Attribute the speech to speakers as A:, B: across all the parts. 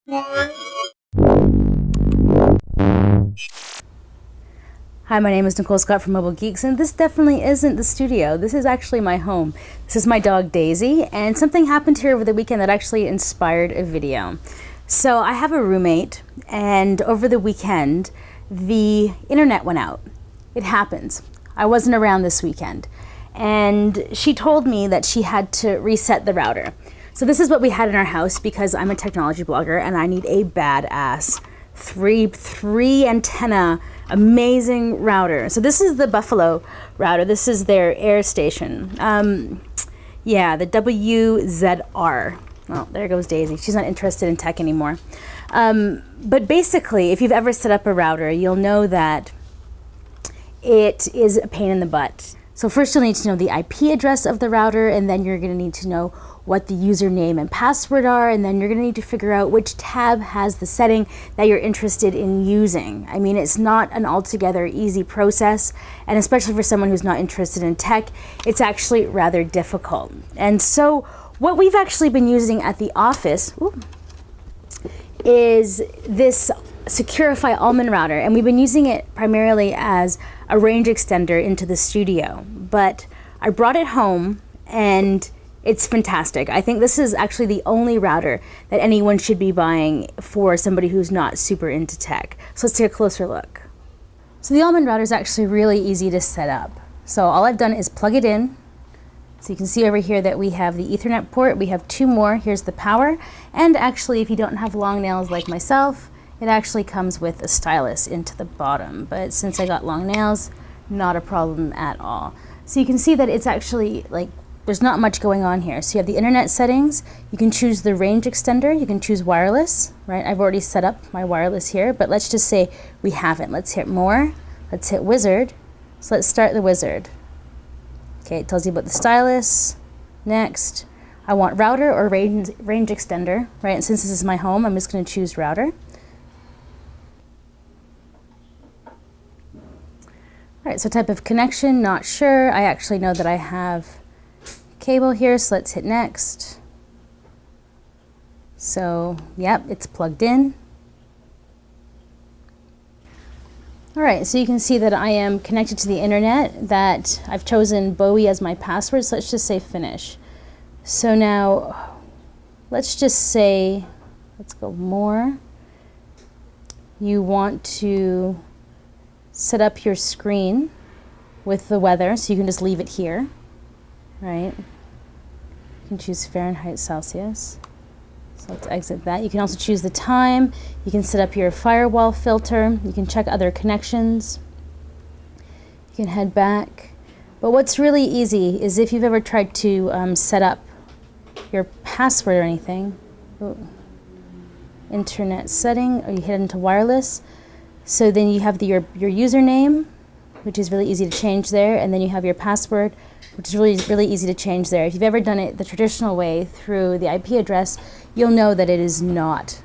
A: Hi, my name is Nicole Scott from Mobile Geeks, and this definitely isn't the studio. This is actually my home. This is my dog Daisy, and something happened here over the weekend that actually inspired a video. So I have a roommate, and over the weekend, the internet went out. It happens. I wasn't around this weekend, and she told me that she had to reset the router. So this is what we had in our house because I'm a technology blogger, and I need a badass three antenna amazing router. So this is the Buffalo router. This is their air station. Yeah, the WZR. Oh, there goes Daisy. She's not interested in tech anymore. But basically, if you've ever set up a router, you'll know that it is a pain in the butt. So first you'll need to know the IP address of the router, and then you're going to need to know what the username and password are, and then you're going to need to figure out which tab has the setting that you're interested in using. I mean, it's not an altogether easy process, and especially for someone who's not interested in tech, it's actually rather difficult. And so what we've actually been using at the office is this Securifi Almond router, and we've been using it primarily as a range extender into the studio. But I brought it home, and it's fantastic. I think this is actually the only router that anyone should be buying for somebody who's not super into tech. So let's take a closer look. So the Almond router is actually really easy to set up. So all I've done is plug it in. So you can see over here that we have the Ethernet port. We have two more. Here's the power. And actually, if you don't have long nails like myself, it actually comes with a stylus into the bottom. But since I got long nails, not a problem at all. So you can see that it's actually like, there's not much going on here. So you have the internet settings. You can choose the range extender. You can choose wireless, right? I've already set up my wireless here, but let's just say we haven't. Let's hit more. Let's hit wizard. So let's start the wizard. Okay, it tells you about the stylus. Next, I want router or range extender, right? And since this is my home, I'm just going to choose router. All right, so type of connection, not sure. I actually know that I have cable here, so let's hit next. So, yep, it's plugged in. All right, so you can see that I am connected to the internet, that I've chosen Bowie as my password, so let's just say finish. So now, let's just say, let's go more. You want to set up your screen with the weather, so you can just leave it here, right? You can choose Fahrenheit, Celsius. So let's exit that. You can also choose the time. You can set up your firewall filter. You can check other connections. You can head back. But what's really easy is if you've ever tried to set up your password or anything, internet setting, or you hit into wireless. So then you have your username, which is really easy to change there, and then you have your password, which is really easy to change there. If you've ever done it the traditional way through the IP address, you'll know that it is not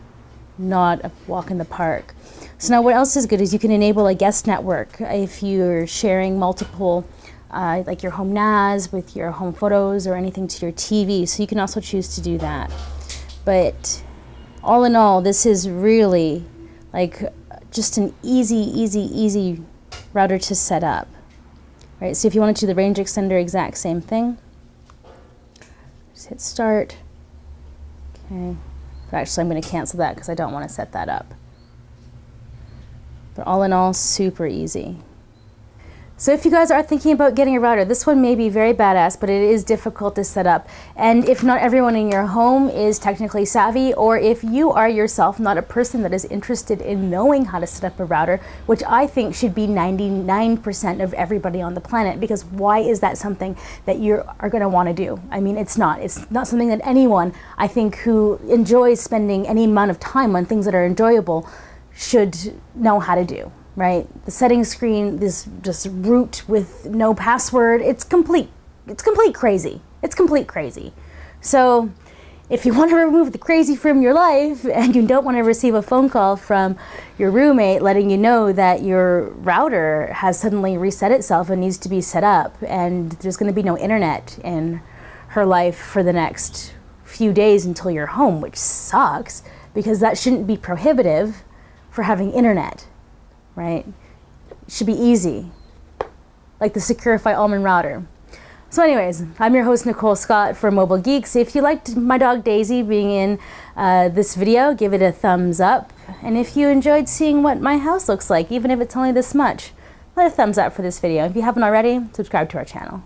A: a walk in the park. So now what else is good is you can enable a guest network if you're sharing multiple, like your home NAS with your home photos or anything to your TV. So you can also choose to do that. But all in all, this is really like just an easy router to set up. Right, so if you want to do the range extender, exact same thing. Just hit start. Okay, but actually I'm going to cancel that because I don't want to set that up. But all in all, super easy. So if you guys are thinking about getting a router, this one may be very badass, but it is difficult to set up. And if not everyone in your home is technically savvy, or if you are yourself not a person that is interested in knowing how to set up a router, which I think should be 99% of everybody on the planet, because why is that something that you are going to want to do? I mean, it's not something that anyone, I think, who enjoys spending any amount of time on things that are enjoyable should know how to do. Right? The settings screen, this just root with no password, it's complete crazy. It's complete crazy. So if you want to remove the crazy from your life and you don't want to receive a phone call from your roommate letting you know that your router has suddenly reset itself and needs to be set up and there's going to be no internet in her life for the next few days until you're home, which sucks, because that shouldn't be prohibitive for having internet, right? It should be easy, like the Securifi Almond router. So anyways, I'm your host, Nicole Scott for Mobile Geeks. If you liked my dog Daisy being in this video, give it a thumbs up. And if you enjoyed seeing what my house looks like, even if it's only this much, let a thumbs up for this video. If you haven't already, subscribe to our channel.